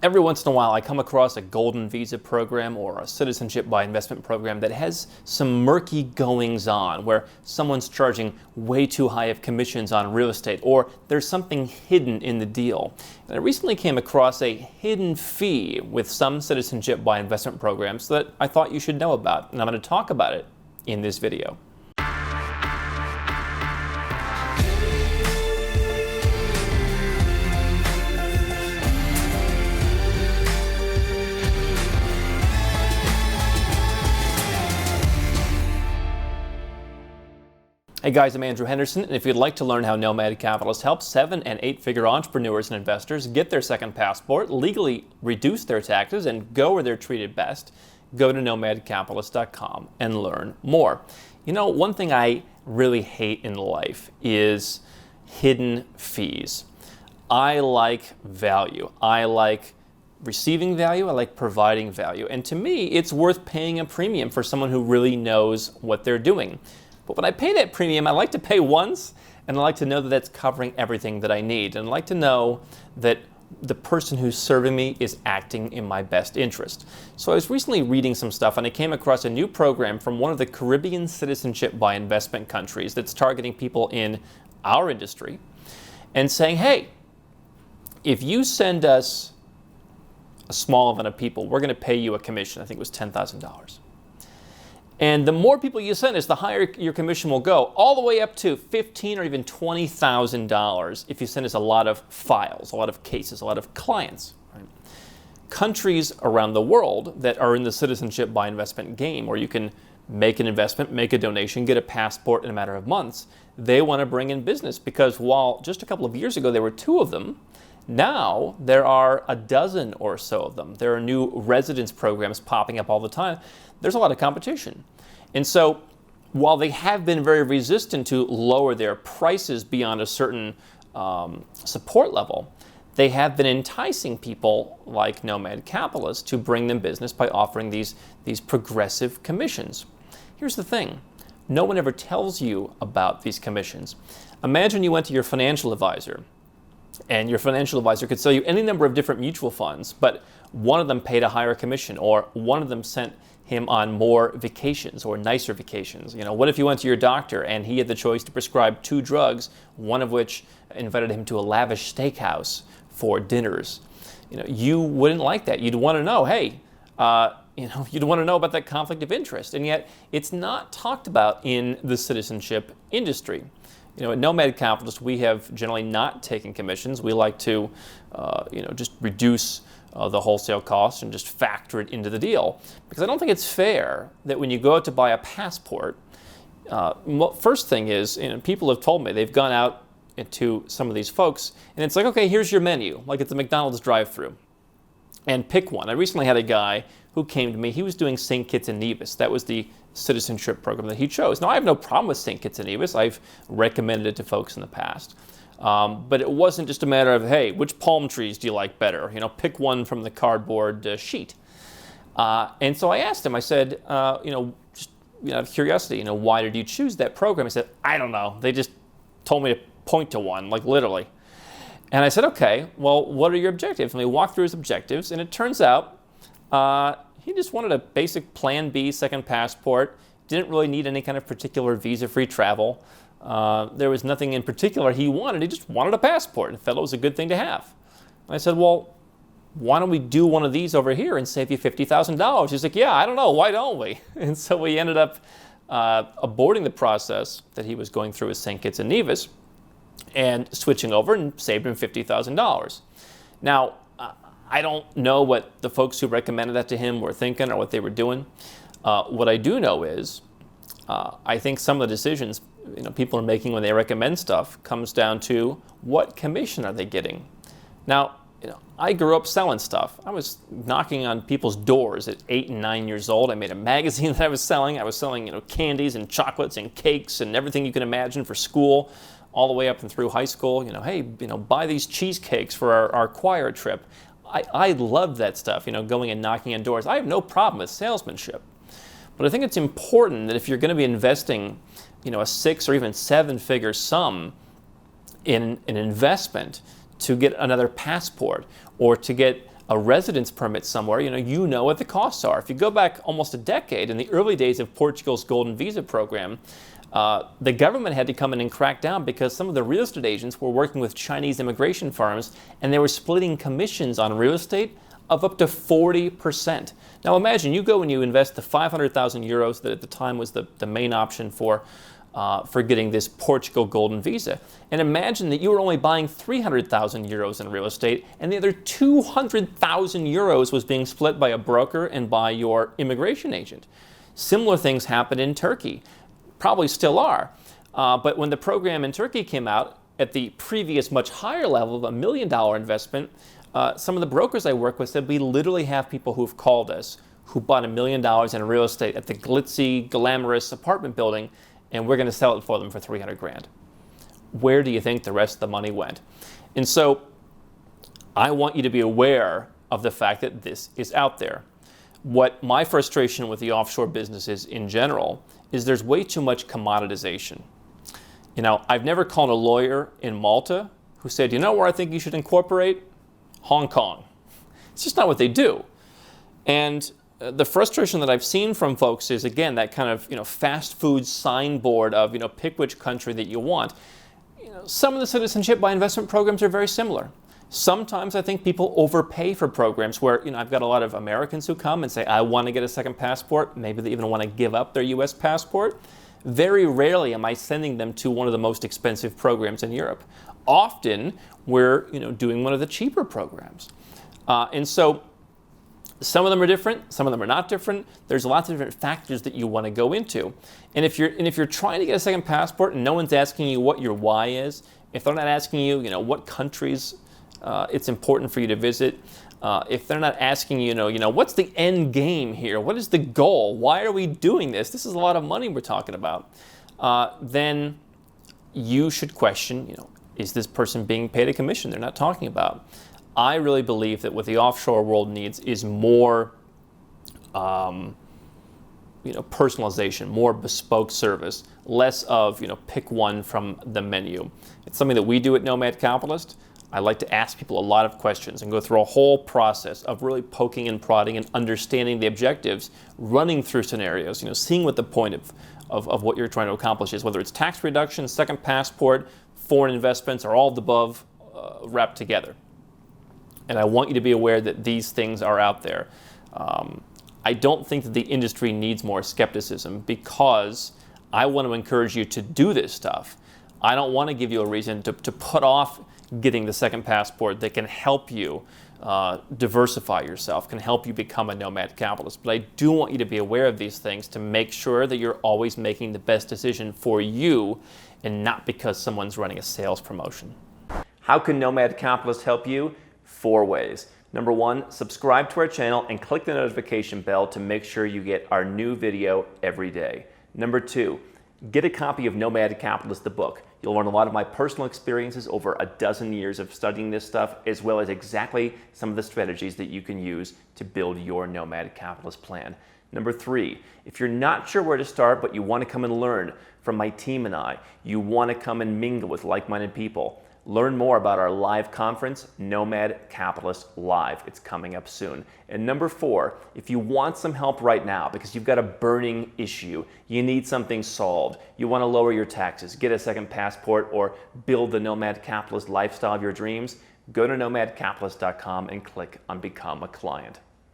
Every once in a while, I come across a golden visa program or a citizenship by investment program that has some murky goings on, where someone's charging way too high of commissions on real estate, or there's something hidden in the deal. And I recently came across a hidden fee with some citizenship by investment programs that I thought you should know about, and I'm going to talk about it in this video. Hey guys, I'm Andrew Henderson, and if you'd like to learn how Nomad Capitalist helps 7- and 8-figure entrepreneurs and investors get their second passport, legally reduce their taxes, and go where they're treated best, go to nomadcapitalist.com and learn more. You know, one thing I really hate in life is hidden fees. I like value. I like receiving value. I like providing value. And to me, it's worth paying a premium for someone who really knows what they're doing. But when I pay that premium, I like to pay once, and I like to know that that's covering everything that I need. And I like to know that the person who's serving me is acting in my best interest. So I was recently reading some stuff, and I came across a new program from one of the Caribbean citizenship by investment countries that's targeting people in our industry and saying, hey, if you send us a small amount of people, we're going to pay you a commission. I think it was $10,000. And the more people you send us, the higher your commission will go, all the way up to $15,000 or even $20,000 if you send us a lot of files, a lot of cases, a lot of clients. Right? Countries around the world that are in the citizenship by investment game, where you can make an investment, make a donation, get a passport in a matter of months, they want to bring in business, because while just a couple of years ago there were 2 of them, now there are a dozen or so of them. There are new residence programs popping up all the time. There's a lot of competition. And so while they have been very resistant to lower their prices beyond a certain support level, they have been enticing people like Nomad Capitalist to bring them business by offering these progressive commissions. Here's the thing. No one ever tells you about these commissions. Imagine you went to your financial advisor, and your financial advisor could sell you any number of different mutual funds, but one of them paid a higher commission, or one of them sent him on more vacations or nicer vacations. You know, what if you went to your doctor and he had the choice to prescribe 2 drugs, one of which invited him to a lavish steakhouse for dinners? You know, you wouldn't like that. You'd want to know, hey, you'd want to know about that conflict of interest, and yet it's not talked about in the citizenship industry. You know, at Nomad Capitalist, we have generally not taken commissions. We like to, just reduce the wholesale cost and just factor it into the deal. Because I don't think it's fair that when you go out to buy a passport, first thing is, people have told me they've gone out to some of these folks, and it's like, okay, here's your menu, like it's a McDonald's drive-thru, and pick one. I recently had a guy who came to me. He was doing St. Kitts and Nevis. That was the citizenship program that he chose. Now, I have no problem with St. Kitts and Nevis. I've recommended it to folks in the past. But it wasn't just a matter of, hey, which palm trees do you like better? Pick one from the cardboard sheet. And so I asked him, I said, just out of curiosity, why did you choose that program? He said, I don't know. They just told me to point to one, like literally. And I said, okay, well, what are your objectives? And we walked through his objectives, and it turns out he just wanted a basic Plan B second passport, didn't really need any kind of particular visa-free travel. There was nothing in particular he wanted. He just wanted a passport and felt it was a good thing to have. And I said, well, why don't we do one of these over here and save you $50,000? He's like, yeah, I don't know. Why don't we? And so we ended up aborting the process that he was going through with St. Kitts and Nevis and switching over, and saved him $50,000. Now, I don't know what the folks who recommended that to him were thinking or what they were doing. What I do know is I think some of the decisions people are making when they recommend stuff comes down to what commission are they getting. Now, I grew up selling stuff. I was knocking on people's doors at 8 and 9 years old. I made a magazine that I was selling. I was selling candies and chocolates and cakes and everything you can imagine for school, all the way up and through high school. Hey, buy these cheesecakes for our choir trip. I loved that stuff, going and knocking on doors. I have no problem with salesmanship. But I think it's important that if you're going to be investing, a 6 or even 7-figure sum in an investment to get another passport or to get a residence permit somewhere, you know what the costs are. If you go back almost a decade, in the early days of Portugal's Golden Visa program, the government had to come in and crack down because some of the real estate agents were working with Chinese immigration firms, and they were splitting commissions on real estate of up to 40%. Now imagine you go and you invest the 500,000 euros that at the time was the main option for getting this Portugal Golden Visa. And imagine that you were only buying 300,000 euros in real estate, and the other 200,000 euros was being split by a broker and by your immigration agent. Similar things happened in Turkey, probably still are. But when the program in Turkey came out at the previous much higher level of $1 million investment, some of the brokers I work with said we literally have people who've called us who bought $1 million in real estate at the glitzy, glamorous apartment building, and we're going to sell it for them for 300 grand. Where do you think the rest of the money went? And so I want you to be aware of the fact that this is out there. What my frustration with the offshore business is in general is there's way too much commoditization. I've never called a lawyer in Malta who said, where I think you should incorporate? Hong Kong. It's just not what they do. And the frustration that I've seen from folks is, again, that kind of fast food signboard of pick which country that you want. Some of the citizenship by investment programs are very similar. Sometimes I think people overpay for programs where I've got a lot of Americans who come and say, I want to get a second passport. Maybe they even want to give up their U.S. passport. Very rarely am I sending them to one of the most expensive programs in Europe. Often we're doing one of the cheaper programs. And so some of them are different, some of them are not different. There's lots of different factors that you want to go into. And if you're trying to get a second passport and no one's asking you what your why is, if they're not asking you, what countries it's important for you to visit, if they're not asking you, what's the end game here? What is the goal? Why are we doing this? This is a lot of money we're talking about. Then you should question, is this person being paid a commission they're not talking about? I really believe that what the offshore world needs is more personalization, more bespoke service, less of pick one from the menu. It's something that we do at Nomad Capitalist. I like to ask people a lot of questions and go through a whole process of really poking and prodding and understanding the objectives, running through scenarios, seeing what the point of what you're trying to accomplish is, whether it's tax reduction, second passport, foreign investments, or all of the above wrapped together. And I want you to be aware that these things are out there. I don't think that the industry needs more skepticism because I want to encourage you to do this stuff. I don't want to give you a reason to put off getting the second passport that can help you diversify yourself, can help you become a nomad capitalist. But I do want you to be aware of these things to make sure that you're always making the best decision for you and not because someone's running a sales promotion. How can Nomad Capitalist help you? 4 ways. Number 1, subscribe to our channel and click the notification bell to make sure you get our new video every day. Number 2, get a copy of Nomad Capitalist, the book. You'll learn a lot of my personal experiences over a dozen years of studying this stuff, as well as exactly some of the strategies that you can use to build your Nomad Capitalist plan. Number 3, if you're not sure where to start, but you want to come and learn from my team and I, you want to come and mingle with like-minded people, learn more about our live conference, Nomad Capitalist Live. It's coming up soon. And number 4, if you want some help right now because you've got a burning issue, you need something solved, you want to lower your taxes, get a second passport, or build the Nomad Capitalist lifestyle of your dreams, go to nomadcapitalist.com and click on Become a Client.